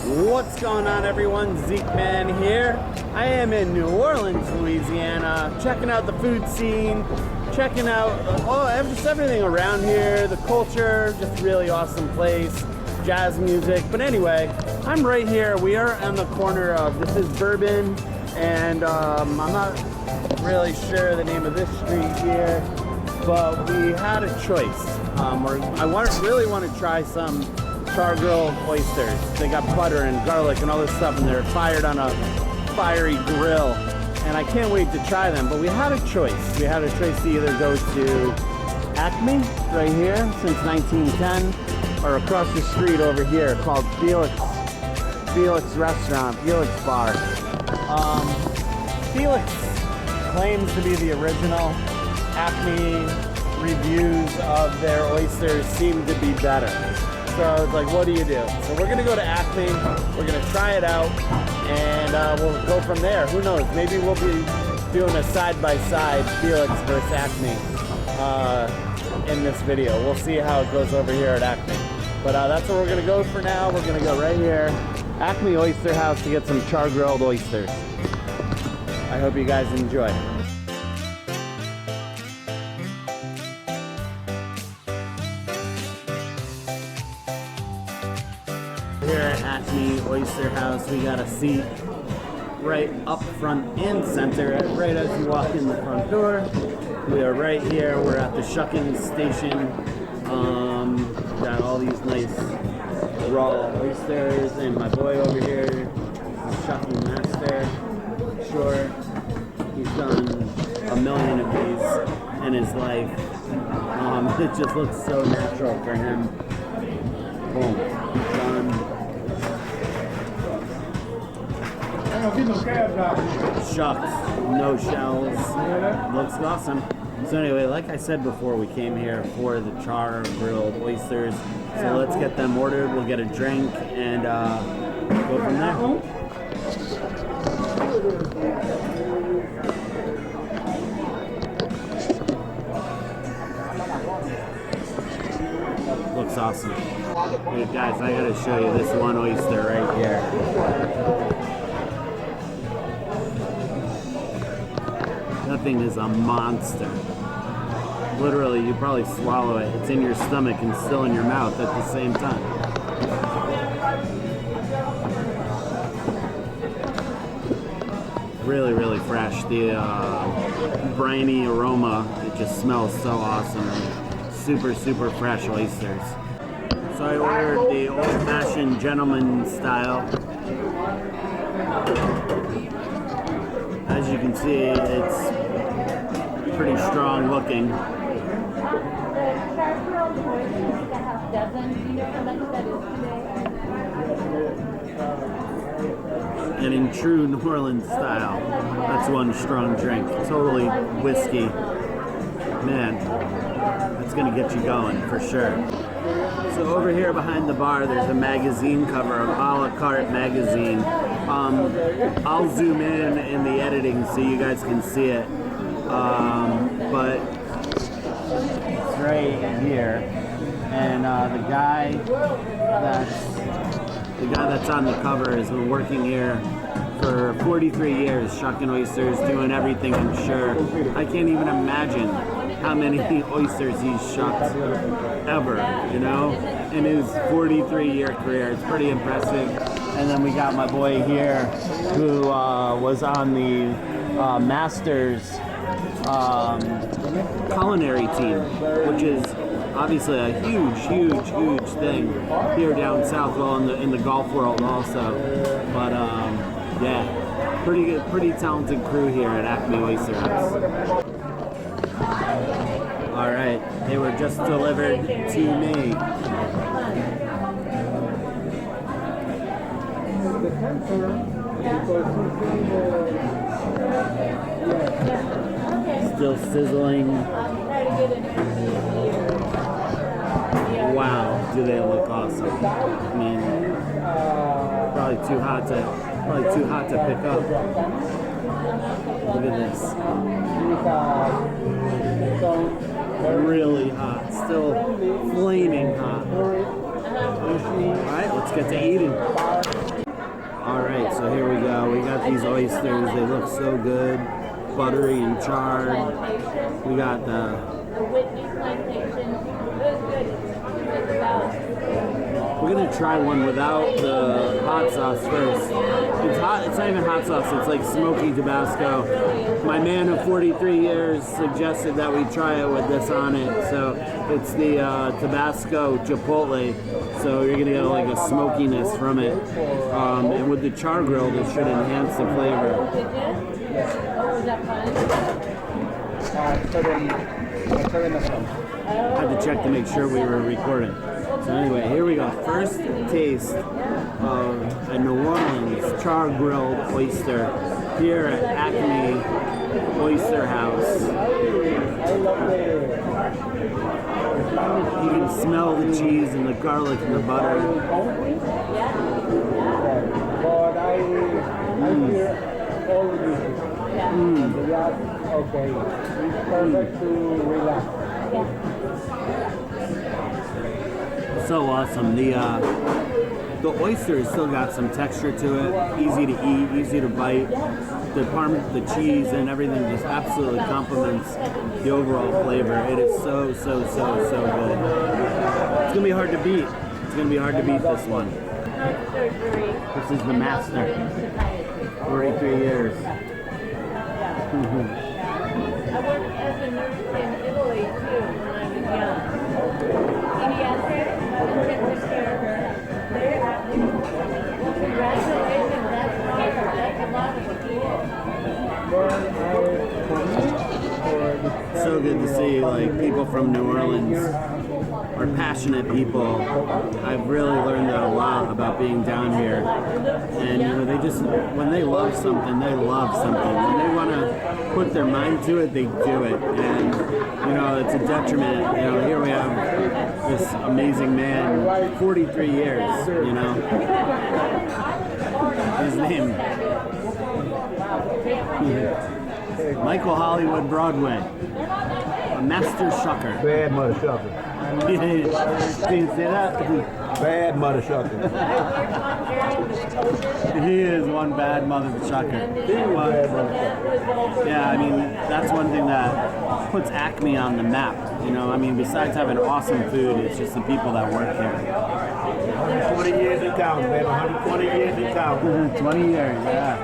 What's going on, everyone? Zeekman here. I am in New Orleans, Louisiana, checking out the food scene, checking out just everything around here, the culture, just really awesome place, jazz music. But anyway, I'm right here. We are on the corner of, this is Bourbon, and I'm not really sure the name of this street here, but we had a choice. I really want to try some char-grilled oysters. They got butter and garlic and all this stuff, and they're fired on a fiery grill. And I can't wait to try them, but we had a choice. We had a choice to either go to Acme, right here, since 1910, or across the street over here called Felix Restaurant, Felix Bar. Felix claims to be the original. Acme reviews of their oysters seem to be better. So it's like, what do you do? So we're gonna go to Acme, we're gonna try it out, and we'll go from there. Who knows, maybe we'll be doing a side-by-side Felix versus Acme in this video. We'll see how it goes over here at Acme. But that's where we're gonna go for now. We're gonna go right here, Acme Oyster House, to get some char-grilled oysters. I hope you guys enjoy. Here at Acme Oyster House, we got a seat right up front and center, right as you walk in the front door. We are right here. We're at the shucking station. Got all these nice raw oysters, and my boy over here, the shucking master. Sure, he's done a million of these in his life. It just looks so natural for him. Boom, done. Shucks, no shells, looks awesome. So anyway, like I said before, we came here for the char-grilled oysters. So let's get them ordered, we'll get a drink, and go from there. Looks awesome. Hey guys, I gotta show you this one oyster right here. That thing is a monster. Literally, you probably swallow it. It's in your stomach and still in your mouth at the same time. Really, really fresh. The briny aroma, it just smells so awesome. Super, super fresh oysters. So I ordered the old-fashioned gentleman style. As you can see, it's pretty strong looking. And in true New Orleans style, that's one strong drink. Totally whiskey. Man, that's gonna get you going for sure. So over here behind the bar, there's a magazine cover of A La Carte magazine. I'll zoom in the editing so you guys can see it. But it's right here, and the guy that's on the cover has been working here for 43 years, shucking oysters, doing everything. I'm sure. I can't even imagine how many oysters he's shucked ever, you know, in his 43-year career. It's pretty impressive. And then we got my boy here who was on the Masters culinary team, which is obviously a huge thing here down south, well, in the golf world also. But yeah, pretty talented crew here at Acme Oyster House. All right, they were just delivered to me. Still sizzling. Wow, do they look awesome. I mean, probably too hot to pick up. Look at this. Really hot, still flaming hot. All right, let's get to eating. Alright, so here we go. We got these oysters. They look so good. Buttery and charred. We got the Whitney plantation. We're gonna try one without the hot sauce first. It's hot. It's not even hot sauce. It's like smoky Tabasco. My man of 43 years suggested that we try it with this on it. So it's the Tabasco Chipotle. So you're gonna get like a smokiness from it. And with the char grill, this should enhance the flavor. I had to check to make sure we were recording. So anyway, here we go. First taste of a New Orleans char grilled oyster here at Acme Oyster House. You can smell the cheese and the garlic and the butter. Okay, it's perfect to relax. So awesome. The oyster still got some texture to it. Easy to eat, easy to bite. The cheese and everything just absolutely complements the overall flavor. It is so good. It's gonna be hard to beat. It's gonna be hard to beat this one. This is the master. 43 years. I worked as a nurse in Italy too when I was young. Pediatric, intensive care. Congratulations, that's a lot of people. So good to see like people from New Orleans are passionate people. I've really learned a lot about being down here. And you know, they just, when they love something, they love something. When they want to put their mind to it, they do it. And you know, it's a detriment. You know, here we have this amazing man, 43 years, you know. His name, Michael Hollywood Broadway, a master shucker. Bad mother shucker. Didn't say that? Bad mother shucker. He is one bad mother shucker. But, yeah, I mean, that's one thing that puts Acme on the map. You know, I mean, besides having awesome food, it's just the people that work here. 20 years in town, man. 120 years in town. 20 years, yeah.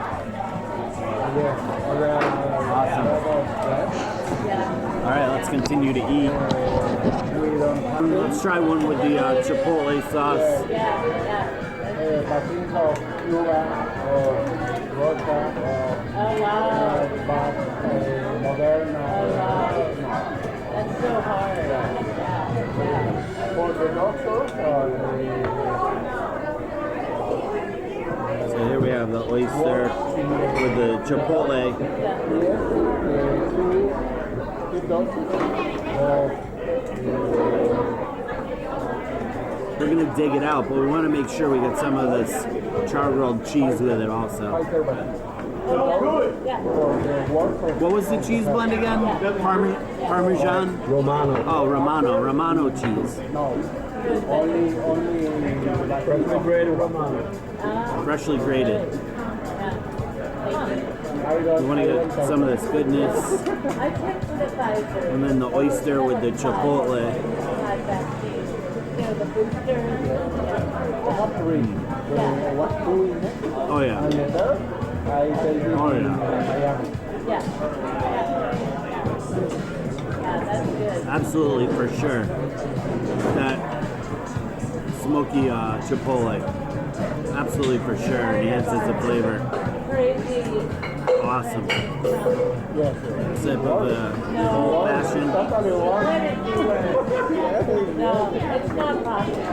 Awesome. All right, let's continue to eat. Let's try one with the Chipotle sauce. That's so hard. So here we have the oyster with the Chipotle. We're gonna dig it out, but we want to make sure we get some of this char grilled cheese with it also. What was the cheese blend again? Parmesan? Romano. Oh, Romano cheese. Only freshly grated Romano. Freshly grated. We want to get some of this goodness. And then the oyster with the Chipotle. Oh yeah. Oh yeah. Absolutely, for sure. That smoky Chipotle. Absolutely, for sure. Enhances the flavor. Awesome. Sip of the old fashioned. No, it's not possible.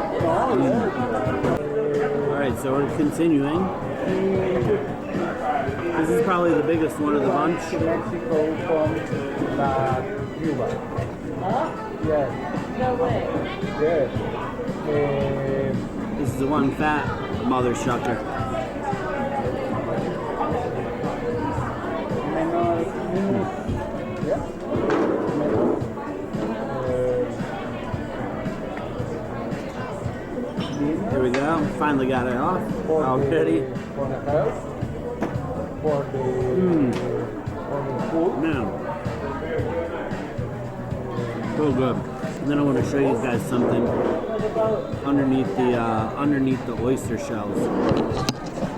Alright, so we're continuing. This is probably the biggest one of the bunch. Mexico from Cuba. Huh? Yes. No way. Yes. This is the one fat mother shucker. Here we go. Finally got it off already. Man. So good. And then I want to show you guys something underneath the oyster shells.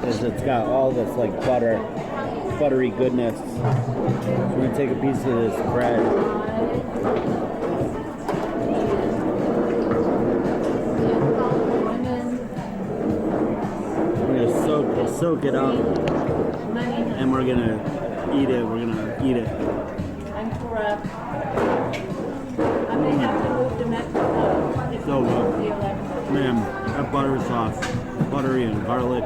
Is it's got all this like buttery goodness. So we're gonna take a piece of this bread. We're gonna soak it up, and we're gonna eat it. We're gonna eat it. I'm corrupt. I'm gonna have to move to Mexico. So good. Man, that butter sauce, buttery and garlic.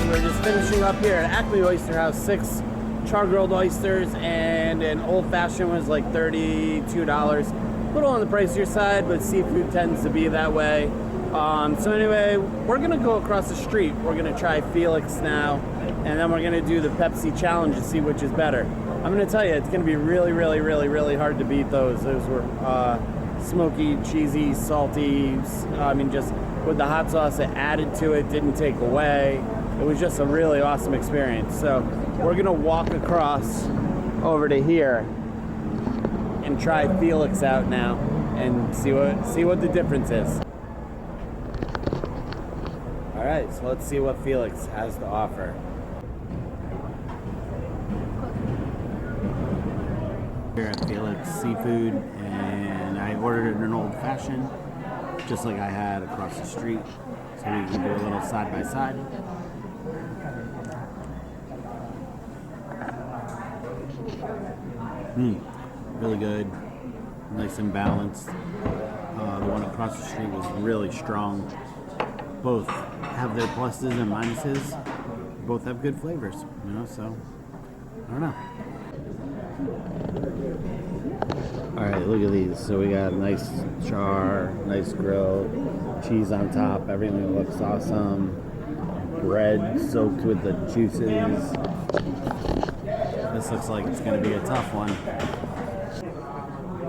We're just finishing up here at Acme Oyster House. 6 char-grilled oysters, and an old-fashioned was like $32. A little on the pricier side, but seafood tends to be that way. So anyway, we're gonna go across the street. We're gonna try Felix now, and then we're gonna do the Pepsi challenge to see which is better. I'm gonna tell you, it's gonna be really, really, really, really hard to beat those. Those were smoky, cheesy, salty. I mean, just with the hot sauce it added to it, didn't take away. It was just a really awesome experience. So we're gonna walk across over to here and try Felix out now and see what the difference is. All right, so let's see what Felix has to offer. Here at Felix Seafood, and I ordered an old fashioned, just like I had across the street, so we can do a little side by side. Really good, nice and balanced. The one across the street was really strong. Both have their pluses and minuses. Both have good flavors, you know, so I don't know. All right, look at these. So we got nice char, nice grill, cheese on top. Everything looks awesome. Bread soaked with the juices. This looks like it's going to be a tough one.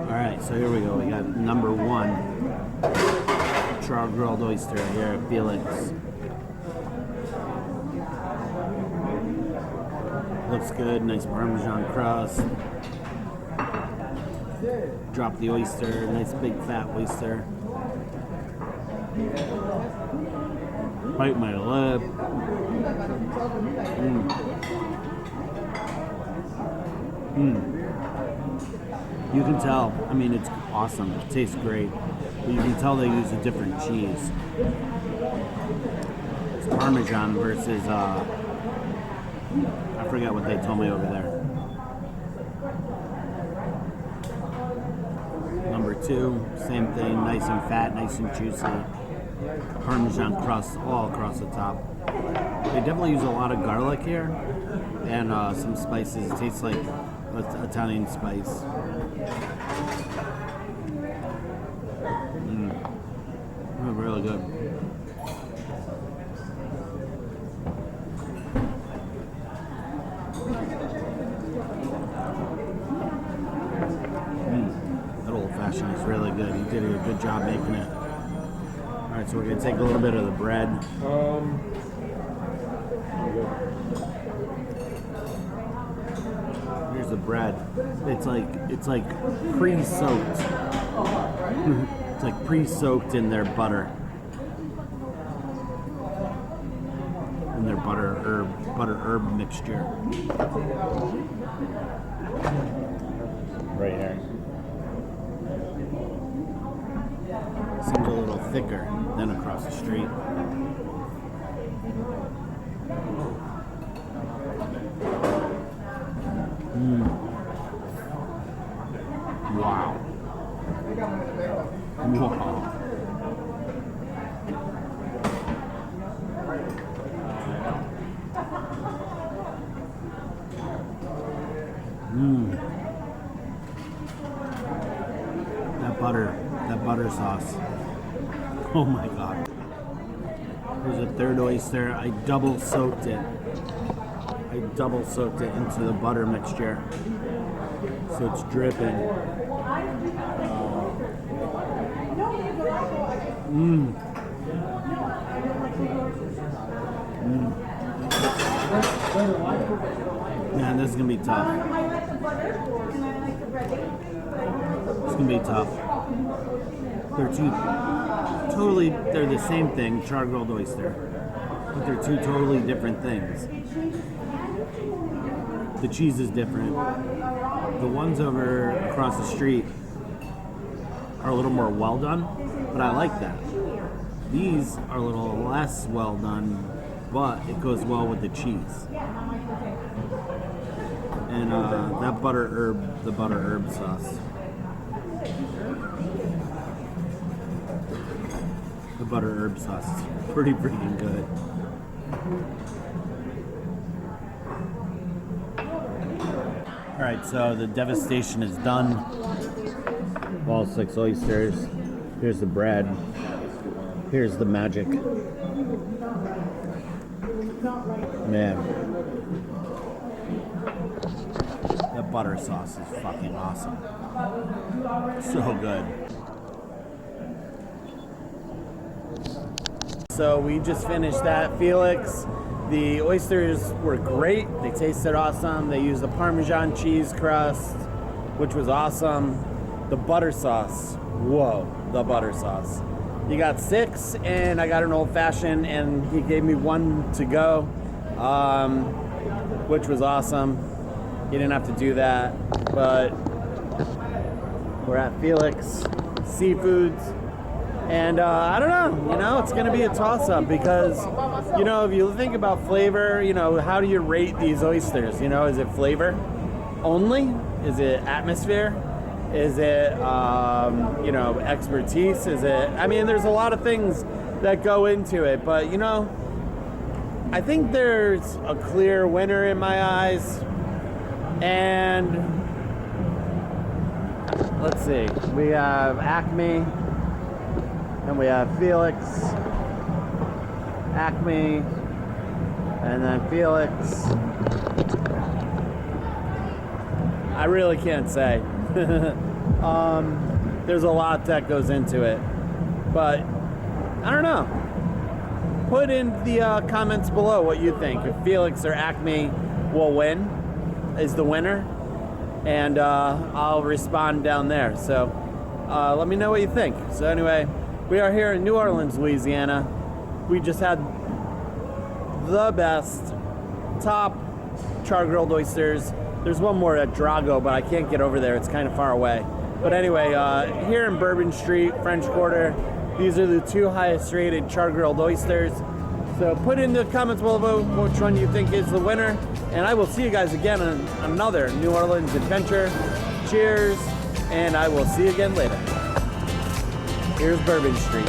All right, so here we go. We got number 1, char grilled oyster here at Felix. Looks good, nice Parmesan crust. Drop the oyster, nice big fat oyster. Bite my lip. You can tell, I mean, it's awesome. It tastes great. But you can tell they use a different cheese. It's Parmesan versus, I forget what they told me over there. Number 2, same thing, nice and fat, nice and juicy. Parmesan crust all across the top. They definitely use a lot of garlic here and some spices. It tastes like Italian spice. Really good. That old fashioned is really good. He did a good job making it. All right, so we're gonna take a little bit of the bread. Here's the bread. It's like pre-soaked. It's like pre-soaked in their butter. In their butter herb mixture. Right here. Seems a little thicker than across the street. Wow. Wow. That butter sauce. Oh my god. There's a third oyster. I double soaked it into the butter mixture. So it's dripping. Man, this is gonna be tough. It's gonna be tough. They're the same thing, char-grilled oyster, but they're two totally different things. The cheese is different. The ones over across the street are a little more well done, but I like that. These are a little less well done, but it goes well with the cheese. And that butter herb sauce. The butter herb sauce is pretty freaking good. Alright, so the devastation is done. All 6 oysters. Here's the bread. Here's the magic. Man. That butter sauce is fucking awesome. So good. So we just finished that, Felix. The oysters were great. They tasted awesome. They used the Parmesan cheese crust, which was awesome. The butter sauce, whoa, the butter sauce. You got 6, and I got an old fashioned, and he gave me 1 to go, which was awesome. He didn't have to do that, but we're at Felix Seafoods. And I don't know, it's going to be a toss-up because, if you think about flavor, how do you rate these oysters? Is it flavor only? Is it atmosphere? Is it, expertise? Is it, there's a lot of things that go into it, but, I think there's a clear winner in my eyes. And let's see, we have Acme. And we have Felix, Acme, and then Felix. I really can't say. There's a lot that goes into it. But, I don't know. Put in the comments below what you think. If Felix or Acme will win, is the winner. And I'll respond down there. So, let me know what you think. So anyway, we are here in New Orleans, Louisiana. We just had the best top char-grilled oysters. There's one more at Drago, but I can't get over there. It's kind of far away. But anyway, here in Bourbon Street, French Quarter, these are the 2 highest rated char-grilled oysters. So put in the comments below which one you think is the winner. And I will see you guys again on another New Orleans adventure. Cheers, and I will see you again later. Here's Bourbon Street.